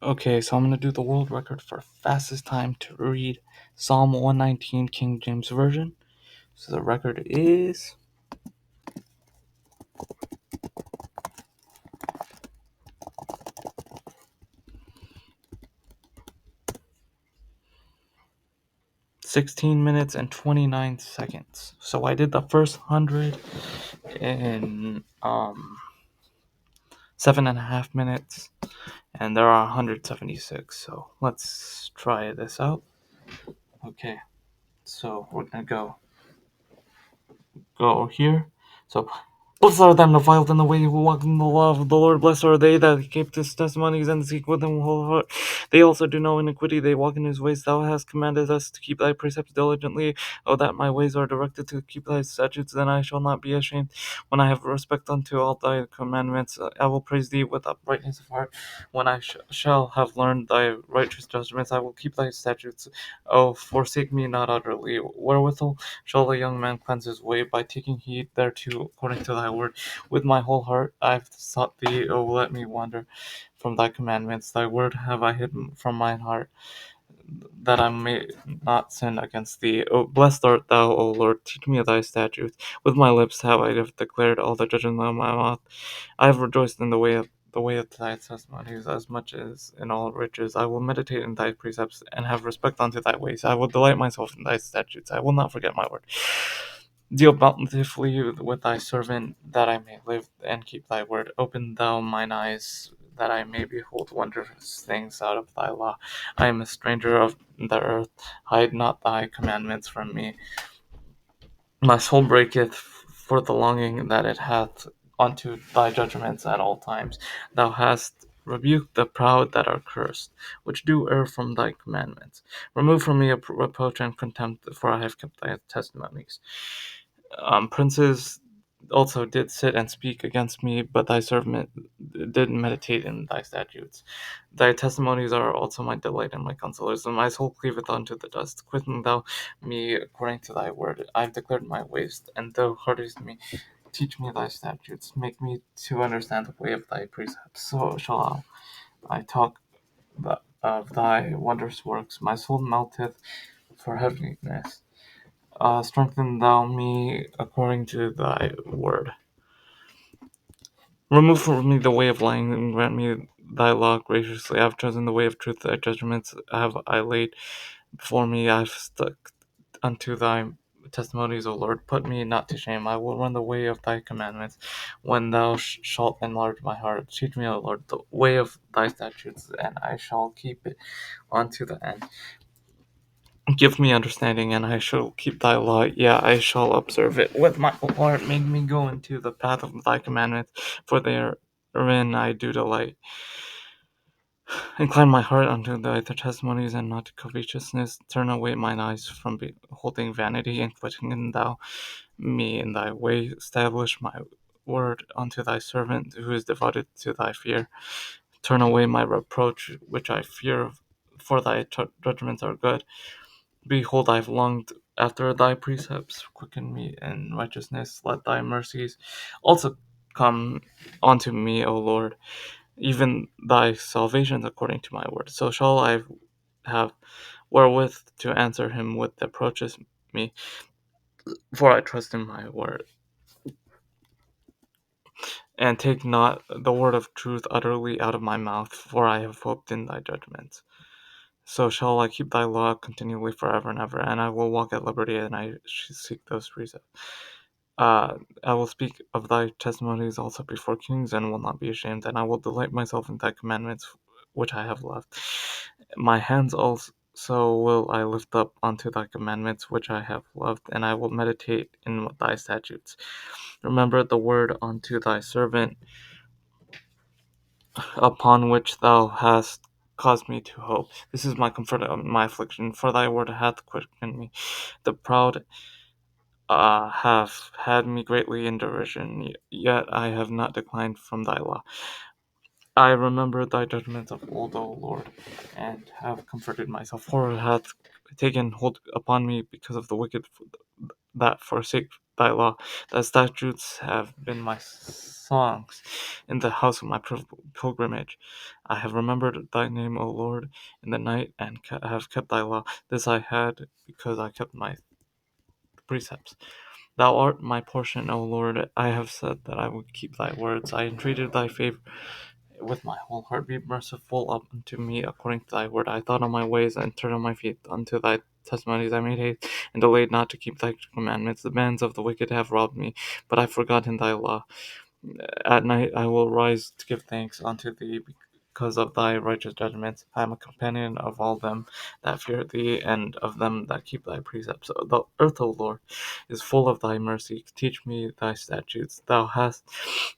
Okay, so I'm going to do the world record for fastest time to read Psalm 119 King James Version. So the record is 16 minutes and 29 seconds. So I did the first 100 in 7.5 minutes, and there are 176. So let's try this out. Okay, so we're going to go here. So blessed are them that follow in the way who walk in the law of the Lord. Blessed are they that keep his testimonies and seek with them whole heart. They also do no iniquity. They walk in his ways. Thou hast commanded us to keep thy precepts diligently. Oh, that my ways are directed to keep thy statutes, then I shall not be ashamed. When I have respect unto all thy commandments, I will praise thee with uprightness of heart. When I shall have learned thy righteous judgments, I will keep thy statutes. Oh, forsake me not utterly. Wherewithal shall a young man cleanse his way? By taking heed thereto according to thy word. With my whole heart I have sought thee. O let me wander from thy commandments. Thy word have I hidden from mine heart, that I may not sin against thee. O blessed art thou, O Lord. Teach me thy statutes. With my lips have I declared all the judgments of my mouth. I have rejoiced in the way of thy testimonies as much as in all riches. I will meditate in thy precepts and have respect unto thy ways. I will delight myself in thy statutes. I will not forget my word. Deal bountifully with thy servant, that I may live and keep thy word. Open thou mine eyes, that I may behold wondrous things out of thy law. I am a stranger of the earth. Hide not thy commandments from me. My soul breaketh for the longing that it hath unto thy judgments at all times. Thou hast rebuked the proud that are cursed, which do err from thy commandments. Remove from me a reproach and contempt, for I have kept thy testimonies. Princes also did sit and speak against me, but thy servant did meditate in thy statutes. Thy testimonies are also my delight and my consolers, and my soul cleaveth unto the dust. Quicken thou me according to thy word. I have declared my ways, and thou heartest me. Teach me thy statutes. Make me to understand the way of thy precepts. So shall I talk of thy wondrous works. My soul melteth for heaviness. Strengthen thou me according to thy word. Remove from me the way of lying, and grant me thy law graciously. I have chosen the way of truth, thy judgments have I laid before me. I have stuck unto thy testimonies, O Lord. Put me not to shame. I will run the way of thy commandments. When thou shalt enlarge my heart, teach me, O Lord, the way of thy statutes, and I shall keep it unto the end. Give me understanding, and I shall keep thy law. Yeah, I shall observe it with my whole heart. Make me go into the path of thy commandments, for therein I do delight. Incline my heart unto thy testimonies, and not to covetousness. Turn away mine eyes from beholding vanity, and quicken thou me in thy way. Establish my word unto thy servant, who is devoted to thy fear. Turn away my reproach, which I fear, for thy judgments are good. Behold, I have longed after thy precepts. Quicken me in righteousness. Let thy mercies also come unto me, O Lord, even thy salvation according to my word. So shall I have wherewith to answer him with that approaches me, for I trust in my word. And take not the word of truth utterly out of my mouth, for I have hoped in thy judgments. So shall I keep thy law continually forever and ever, and I will walk at liberty, and I shall seek those precepts. I will speak of thy testimonies also before kings, and will not be ashamed, and I will delight myself in thy commandments, which I have loved. My hands also will I lift up unto thy commandments, which I have loved, and I will meditate in thy statutes. Remember the word unto thy servant, upon which thou hast caused me to hope. This is my comfort and my affliction, for thy word hath quickened me. The proud have had me greatly in derision, yet I have not declined from thy law. I remember thy judgments of old, O Lord, and have comforted myself. Horror hath taken hold upon me because of the wicked that forsake thy law. Thy statutes have been my songs in the house of my pilgrimage. I have remembered thy name, O Lord, in the night, and have kept thy law. This I had because I kept my precepts. Thou art my portion, O Lord. I have said that I would keep thy words. I entreated thy favor with my whole heart. Be merciful up unto me according to thy word. I thought on my ways and turned on my feet unto thy testimonies. I made haste and delayed not to keep thy commandments. The bands of the wicked have robbed me, but I forgot in thy law. At night I will rise to give thanks unto thee because of thy righteous judgments. I am a companion of all them that fear thee, and of them that keep thy precepts. The earth, O Lord, is full of thy mercy. Teach me thy statutes. Thou hast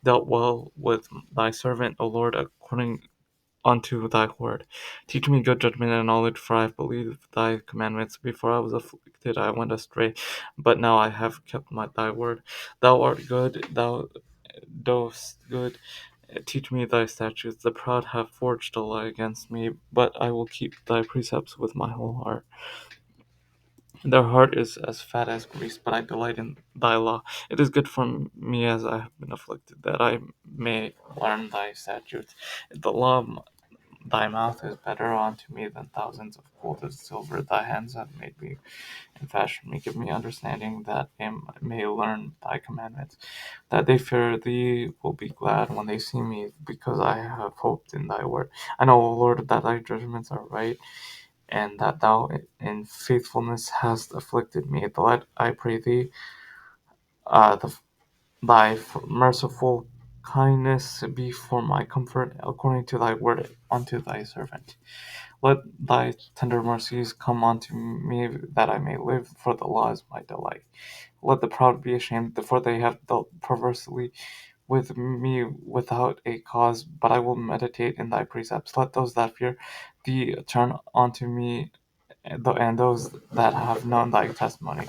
dealt well with thy servant, O Lord, according unto thy word. Teach me good judgment and knowledge, for I have believed thy commandments. Before I was afflicted, I went astray, but now I have kept thy word. Thou art good, thou dost good. Teach me thy statutes. The proud have forged a lie against me, but I will keep thy precepts with my whole heart. Their heart is as fat as grease, but I delight in thy law. It is good for me as I have been afflicted, that I may learn thy statutes. The law of thy mouth is better unto me than thousands of gold and silver. Thy hands have made me and fashioned me. Give me understanding that I may learn thy commandments. That they fear thee will be glad when they see me, because I have hoped in thy word. I know, O Lord, that thy judgments are right, and that thou in faithfulness hast afflicted me. Let, I pray thee, thy merciful kindness be for my comfort, according to thy word unto thy servant. Let thy tender mercies come unto me, that I may live, for the law is my delight. Let the proud be ashamed, for they have dealt perversely with me without a cause, but I will meditate in thy precepts. Let those that fear thee turn unto me, and those that have known thy testimony.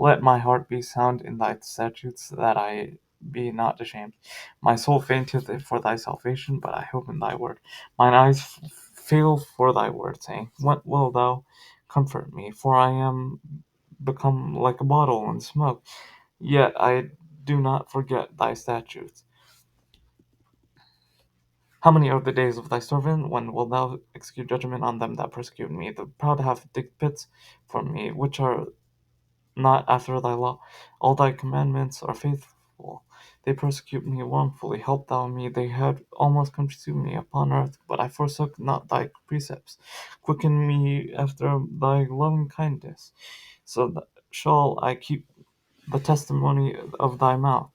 Let my heart be sound in thy statutes, that I be not ashamed. My soul fainteth for thy salvation, but I hope in thy word. Mine eyes fail for thy word, saying, What wilt thou comfort me? For I am become like a bottle in smoke. Yet I do not forget thy statutes. How many are the days of thy servant? When wilt thou execute judgment on them that persecute me? The proud have digged pits for me, which are not after thy law. All thy commandments are faithful. They persecute me wrongfully. Help thou me. They had almost consumed me upon earth, but I forsook not thy precepts. Quicken me after thy loving kindness, so that shall I keep the testimony of thy mouth.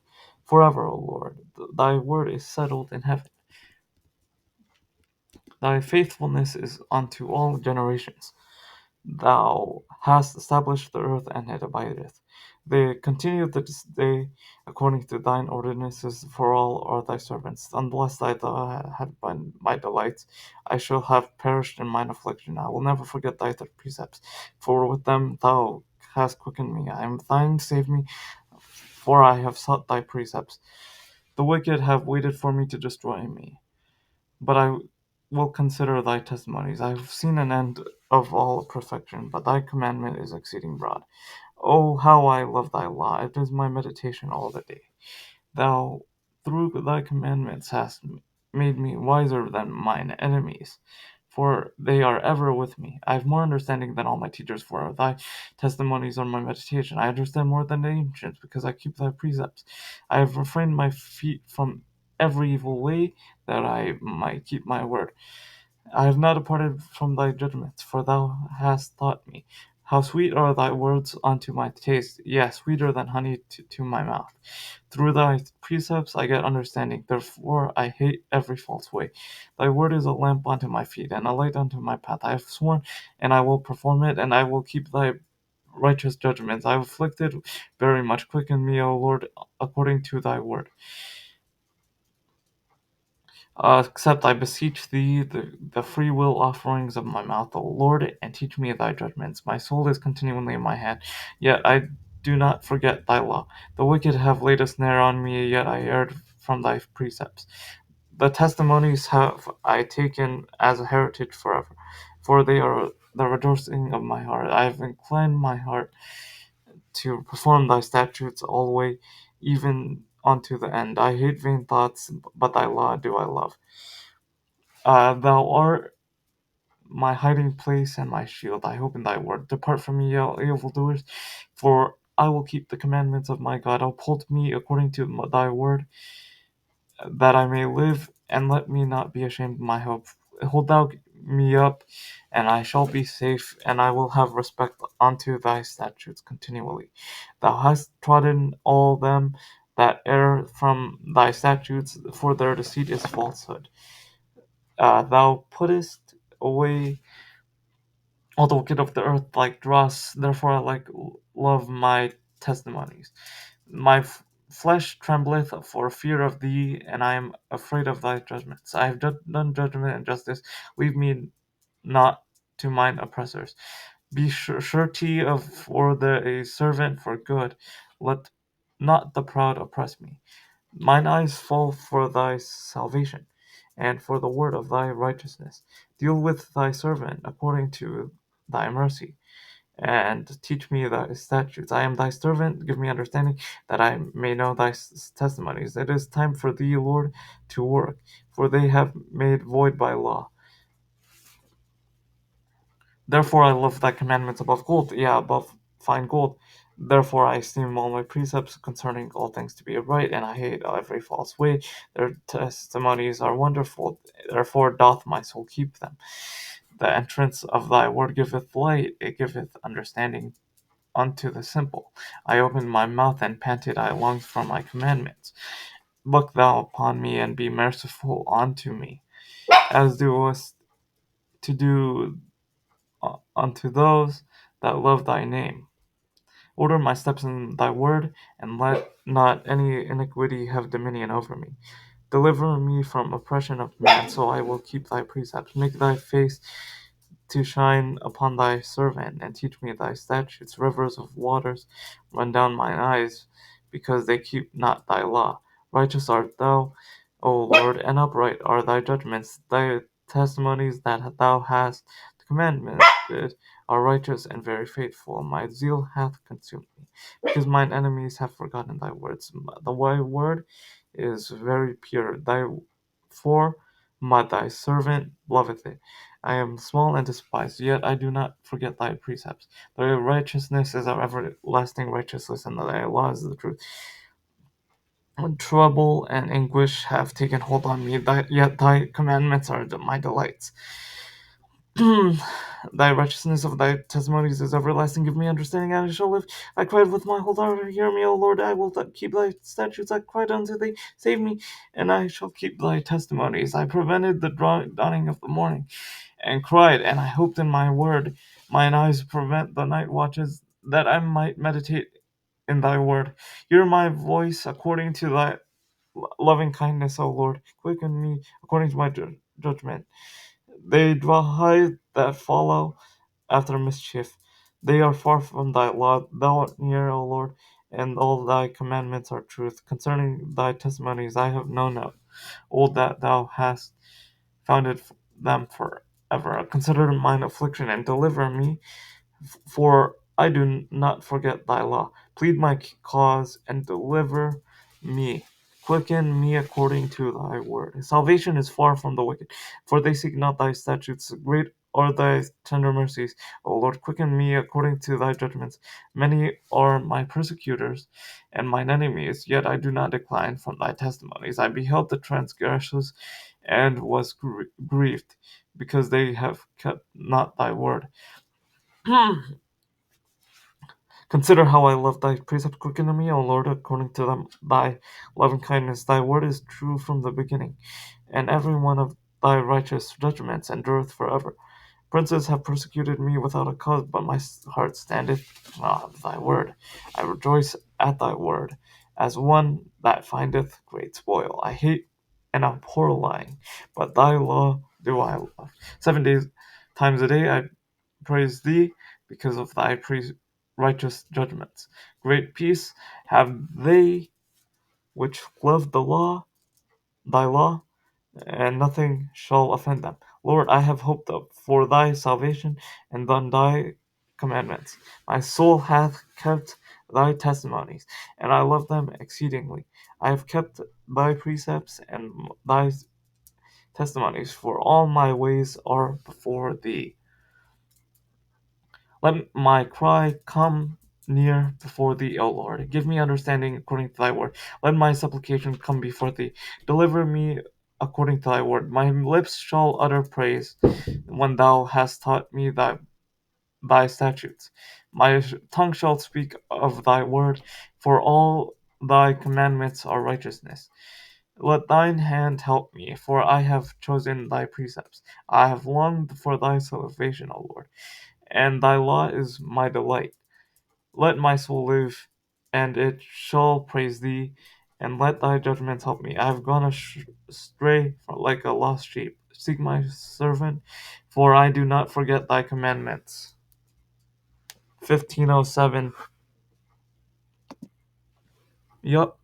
Forever, O Lord, thy word is settled in heaven. Thy faithfulness is unto all generations. Thou hast established the earth, and it abideth. They continue this day according to thine ordinances, for all are thy servants. Unless I thou had been my delights, I shall have perished in mine affliction. I will never forget thy precepts, for with them thou hast quickened me. I am thine, save me, for I have sought thy precepts. The wicked have waited for me to destroy me, but I will consider thy testimonies. I have seen an end of all perfection, but thy commandment is exceeding broad. Oh, how I love thy law! It is my meditation all the day. Thou, through thy commandments, hast made me wiser than mine enemies, for they are ever with me. I have more understanding than all my teachers, for thy testimonies are my meditation. I understand more than the ancients, because I keep thy precepts. I have refrained my feet from every evil way, that I might keep my word. I have not departed from thy judgments, for thou hast taught me. How sweet are thy words unto my taste, yes, sweeter than honey to my mouth. Through thy precepts I get understanding, therefore I hate every false way. Thy word is a lamp unto my feet, and a light unto my path. I have sworn, and I will perform it, and I will keep thy righteous judgments. I have afflicted very much. Quicken me, O Lord, according to thy word. Accept, I beseech thee, the free will offerings of my mouth, O Lord, and teach me thy judgments. My soul is continually in my hand, yet I do not forget thy law. The wicked have laid a snare on me, yet I erred from thy precepts. The testimonies have I taken as a heritage forever, for they are the rejoicing of my heart. I have inclined my heart to perform thy statutes alway, even unto the end. I hate vain thoughts, but thy law do I love. Thou art my hiding place and my shield. I hope in thy word. Depart from me, all evildoers, for I will keep the commandments of my God. Uphold me according to thy word, that I may live, and let me not be ashamed of my hope. Hold thou me up, and I shall be safe, and I will have respect unto thy statutes continually. Thou hast trodden all them that err from thy statutes, for their deceit is falsehood. Thou puttest away all the wicked of the earth like dross, therefore I love my testimonies. My flesh trembleth for fear of thee, and I am afraid of thy judgments. I have done judgment and justice. Leave me not to mine oppressors. Be surety of for a servant for good. Let not the proud oppress me. Mine eyes fall for thy salvation, and for the word of thy righteousness. Deal with thy servant according to thy mercy, and teach me thy statutes. I am thy servant, give me understanding, that I may know thy testimonies. It is time for thee, Lord, to work, for they have made void by law. Therefore I love thy commandments above gold, yea, above fine gold. Therefore I esteem all my precepts concerning all things to be right, and I hate every false way. Their testimonies are wonderful, therefore doth my soul keep them. The entrance of thy word giveth light, it giveth understanding unto the simple. I opened my mouth and panted, I longed for my commandments. Look thou upon me and be merciful unto me, as doest to do unto those that love thy name. Order my steps in thy word, and let not any iniquity have dominion over me. Deliver me from oppression of man, so I will keep thy precepts. Make thy face to shine upon thy servant, and teach me thy statutes. Rivers of waters run down mine eyes, because they keep not thy law. Righteous art thou, O Lord, and upright are thy judgments. Thy testimonies that thou hast commanded are righteous and very faithful. My zeal hath consumed me, because mine enemies have forgotten thy words. The word is very pure. Thy servant loveth it. I am small and despised, yet I do not forget thy precepts. Thy righteousness is our everlasting righteousness, and thy law is the truth. When trouble and anguish have taken hold on me, yet thy commandments are my delights. Thy righteousness of thy testimonies is everlasting. Give me understanding, and I shall live. I cried with my whole heart, hear me, O Lord. I will keep thy statutes. I cried unto thee, save me, and I shall keep thy testimonies. I prevented the dawning of the morning, and cried, and I hoped in my word. Mine eyes prevent the night watches, that I might meditate in thy word. Hear my voice according to thy loving kindness, O Lord. Quicken me according to my judgment. They draw high that follow after mischief. They are far from thy law. Thou art near, O Lord, and all thy commandments are truth. Concerning thy testimonies I have known of old that thou hast founded them forever. Consider mine affliction and deliver me, for I do not forget thy law. Plead my cause and deliver me. Quicken me according to thy word. Salvation is far from the wicked, for they seek not thy statutes. Great are thy tender mercies, O Lord. Quicken me according to thy judgments. Many are my persecutors and mine enemies, yet I do not decline from thy testimonies. I beheld the transgressors and was grieved, because they have kept not thy word. Consider how I love thy precepts. Quicken me, O Lord, according to thy loving kindness. Thy word is true from the beginning, and every one of thy righteous judgments endureth forever. Princes have persecuted me without a cause, but my heart standeth on thy word. I rejoice at thy word, as one that findeth great spoil. I hate and abhor lying, but thy law do I love. 7 days times a day I praise thee, because of thy righteous judgments. Great peace have they which love thy law, and nothing shall offend them. Lord, I have hoped for thy salvation, and done thy commandments. My soul hath kept thy testimonies, and I love them exceedingly. I have kept thy precepts and thy testimonies, for all my ways are before thee. Let my cry come near before thee, O Lord. Give me understanding according to thy word. Let my supplication come before thee. Deliver me according to thy word. My lips shall utter praise when thou hast taught me thy statutes. My tongue shall speak of thy word, for all thy commandments are righteousness. Let thine hand help me, for I have chosen thy precepts. I have longed for thy salvation, O Lord, and thy law is my delight. Let my soul live, and it shall praise thee, and let thy judgments help me. I have gone astray like a lost sheep. Seek my servant, for I do not forget thy commandments. 1507. Yup.